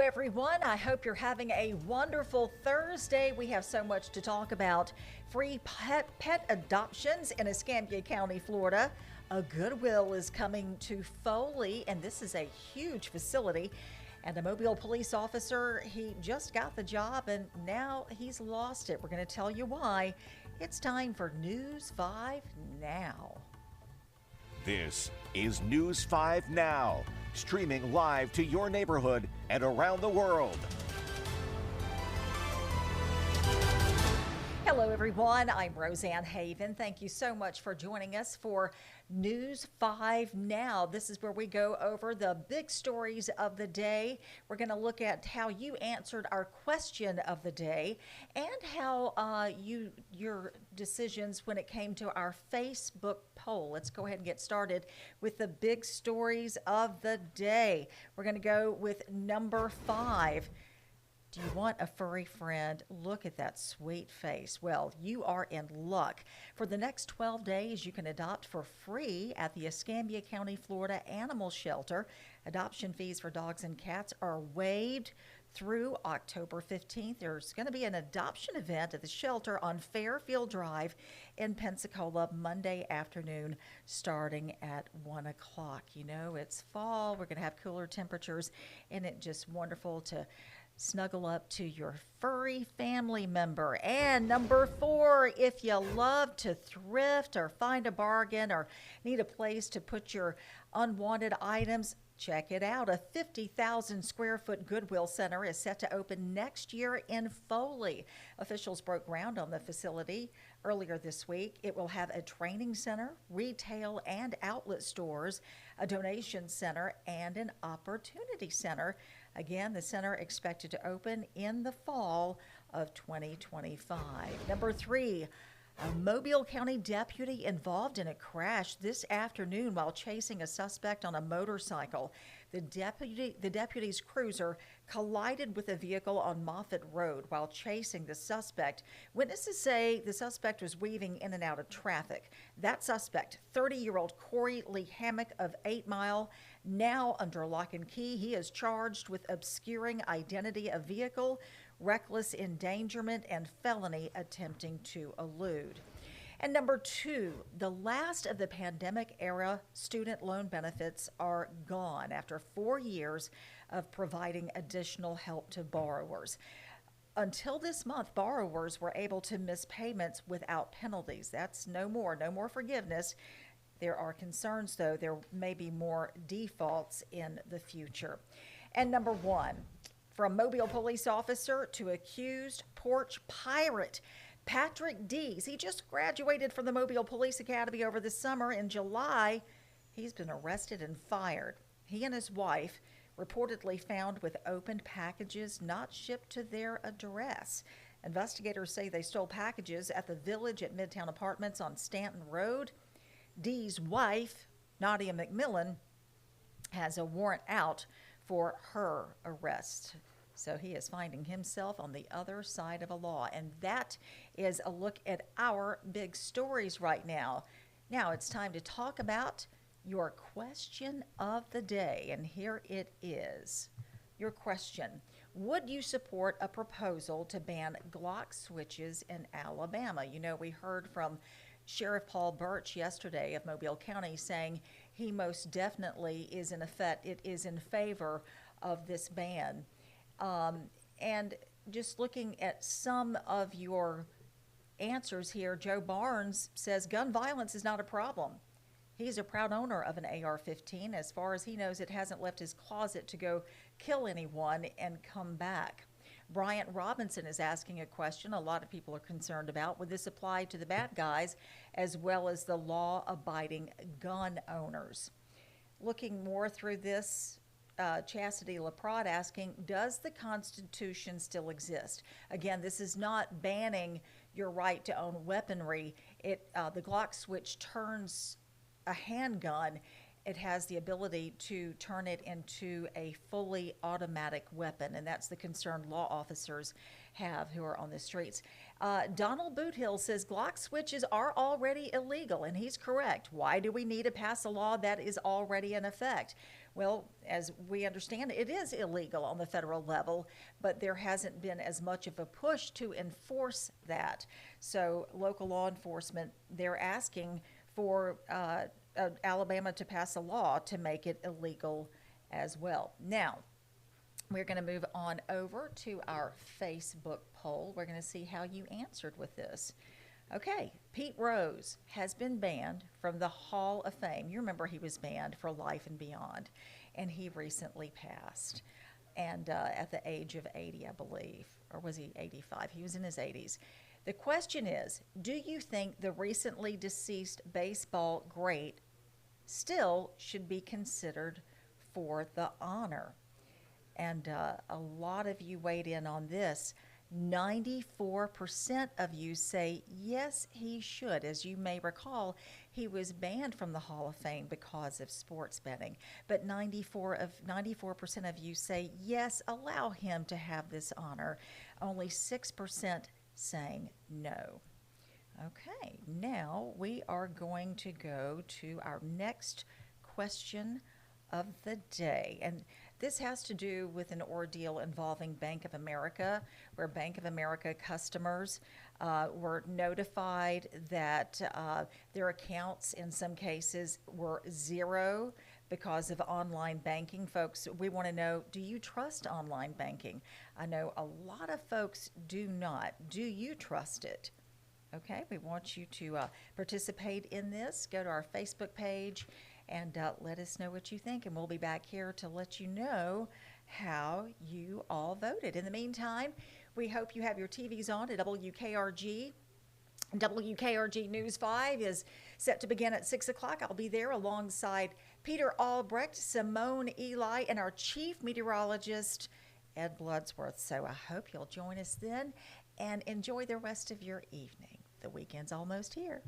everyone. I hope you're having a wonderful Thursday. We have so much to talk about. Free pet adoptions in Escambia County, Florida. A Goodwill is coming to Foley, and this is a huge facility. And a Mobile police officer, he just got the job and now he's lost it. We're going to tell you why. It's time for News 5 Now. This is News 5 Now, streaming live to your neighborhood and around the world. Hello, everyone. I'm Roseanne Haven. Thank you so much for joining us for News 5 Now. This is where we go over the big stories of the day. We're going to look at how you answered our question of the day and how your decisions when it came to our Facebook poll. Let's go ahead and get started with the big stories of the day. We're going to go with number 5. Do you want a furry friend? Look at that sweet face. Well, you are in luck. For the next 12 days, you can adopt for free at the Escambia County, Florida Animal Shelter. Adoption fees for dogs and cats are waived through October 15th. There's going to be an adoption event at the shelter on Fairfield Drive in Pensacola Monday afternoon starting at 1 o'clock. You know, it's fall. We're going to have cooler temperatures, and it's just wonderful to snuggle up to your furry family member. And number 4, if you love to thrift or find a bargain or need a place to put your unwanted items, check it out. A 50,000 square foot Goodwill Center is set to open next year in Foley. Officials broke ground on the facility earlier this week. It will have a training center, retail and outlet stores, a donation center, and an opportunity center. Again, the center expected to open in the fall of 2025. Number 3, a Mobile County deputy involved in a crash this afternoon while chasing a suspect on a motorcycle. The deputy's cruiser collided with a vehicle on Moffett Road while chasing the suspect. Witnesses say the suspect was weaving in and out of traffic. That suspect, 30-year-old Corey Lee Hammock of 8 Mile, now under lock and key. He is charged with obscuring identity of vehicle, reckless endangerment, and felony attempting to elude. And number 2, the last of the pandemic-era student loan benefits are gone after 4 years of providing additional help to borrowers. Until this month, borrowers were able to miss payments without penalties. That's no more forgiveness. There are concerns, though, there may be more defaults in the future. And number 1, from Mobile police officer to accused porch pirate, Patrick Dees. He just graduated from the Mobile Police Academy over the summer. In July, he's been arrested and fired. He and his wife reportedly found with opened packages not shipped to their address. Investigators say they stole packages at the Village at Midtown Apartments on Stanton Road. Dees' wife, Nadia McMillan, has a warrant out for her arrest. So he is finding himself on the other side of a law. And that is a look at our big stories right now. Now it's time to talk about your question of the day. And here it is. Your question: would you support a proposal to ban Glock switches in Alabama? You know, we heard from Sheriff Paul Birch yesterday of Mobile County saying he most definitely is in favor of this ban. And just looking at some of your answers here, Joe Barnes says gun violence is not a problem. He's a proud owner of an AR-15. As far as he knows, it hasn't left his closet to go kill anyone and come back. Bryant Robinson is asking a question a lot of people are concerned about. Would this apply to the bad guys as well as the law-abiding gun owners? Looking more through this, Chastity LaPrade asking, does the Constitution still exist? Again, this is not banning your right to own weaponry. The Glock switch turns a handgun. It has the ability to turn it into a fully automatic weapon, and that's the concern law officers have who are on the streets. Donald Boothill says Glock switches are already illegal, and he's correct. Why do we need to pass a law that is already in effect? Well, as we understand, it is illegal on the federal level, but there hasn't been as much of a push to enforce that. So local law enforcement, they're asking for Alabama to pass a law to make it illegal as well. Now, we're going to move on over to our Facebook poll. We're going to see how you answered with this. Okay, Pete Rose has been banned from the Hall of Fame. You remember he was banned for life and beyond, and he recently passed, and at the age of 80, I believe, or was he 85? He was in his 80s. The question is, do you think the recently deceased baseball great still should be considered for the honor? And a lot of you weighed in on this. 94% of you say yes, he should. As you may recall, he was banned from the Hall of Fame because of sports betting. But 94% of you say yes, allow him to have this honor. Only 6% saying no. Okay, now we are going to go to our next question of the day. And this has to do with an ordeal involving Bank of America, where Bank of America customers were notified that their accounts in some cases were zero because of online banking. Folks, we want to know, do you trust online banking? I know a lot of folks do not. Do you trust it? Okay, we want you to participate in this. Go to our Facebook page and let us know what you think, and we'll be back here to let you know how you all voted. In the meantime, we hope you have your TVs on at WKRG. WKRG News 5 is set to begin at 6 o'clock. I'll be there alongside Peter Albrecht, Simone Eli, and our chief meteorologist, Ed Bloodsworth. So I hope you'll join us then and enjoy the rest of your evening. The weekend's almost here.